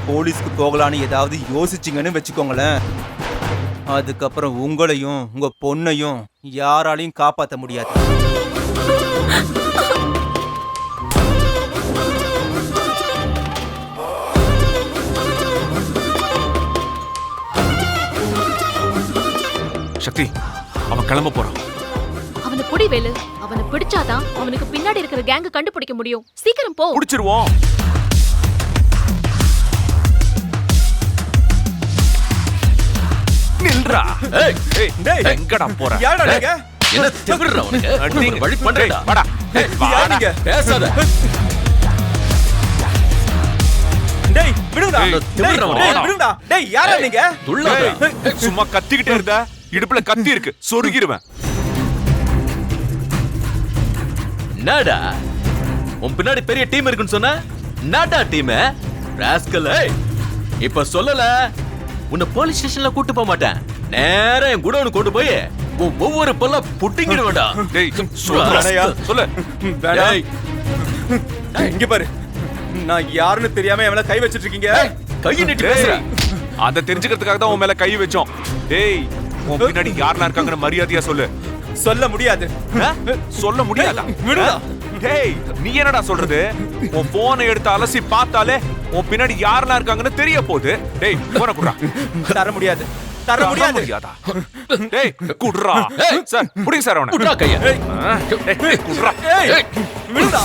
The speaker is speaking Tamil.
போலீஸ்க்கு போகலான்னு ஏதாவது யோசிச்சிங்கன்னு வச்சுக்கோங்களேன், அதுக்கப்புறம் உங்களையும் உங்க பொண்ணையும் யாராலையும் காப்பாற்ற முடியாது. சக்தி, அவன் கிளம்ப போறான். அவனை புடி வேலு. அவனை பிடிச்சாதான் அவனுக்கு பின்னாடி இருக்கிற கேங்க கண்டுபிடிக்க முடியும். சீக்கிரம் போ. புடிச்சிருவோம். நில்றா. ஏய் டேய், எங்கடா போற? யாரடா நீங்க? என்ன திமிர்றா உனக்கு? அடிங்க. வழி பண்றடா. வாடா. யார் நீங்க? பேசாத. டேய், விடுங்கடா. டேய், டேய், திமிர்றா உனக்கு. டேய், விடுங்கடா. டேய், யாரா நீங்க? துள்ளாத. ஏய், சும்மா கத்திக்கிட்டே இருந்தா இடுப்புல கத்தி இருக்கு, சொருகிருவேன். என்னடா உன் பின்னாடி பெரிய டீம் இருக்குன்னு சொன்ன? என்னடா டீம்? ராஸ்கல். இப்ப சொல்லல, உன்னை போலீஸ் ஸ்டேஷன்ல கூட்டு போக மாட்டேன். நேரா என் குடோனு கொண்டு போய் உன் ஒவ்வொரு பல்ல புட்டிங்கிட வேண்டாம். டேய், சொல்லுடா. சொல்லு. வேணாம். டேய், இங்க பாரு, நான் யாருன்னு தெரியாம என் மேல கை வச்சிட்டு இருக்கீங்க. கையை நீட்டி டேய், பேசுற. அத தெரிஞ்சுக்கிறதுக்காக தான் உன் மேல கை வச்சோம். டேய், உன் பின்னாடி யாரெல்லாம் இருக்காங்கன்னு மரியாதையா சொல்லு. சொல்ல முடியாது. ஆ? சொல்ல முடியாதா? விடுடா. டேய், நீ என்னடா சொல்றது? உன் போனை எடுத்து அலசி பார்த்தாலே உன் பின்னாடி யாரெல்லாம் இருக்காங்கன்னு தெரிய போகுது. டேய், போன குடுறா. தர முடியாது. தர முடியாது. முடியாதா? டேய், குடுறா. சார், புடிங்க சார் அவனை. விட்றா கையை. ஆ, டேய், குடுறா. ஏய், விடுடா.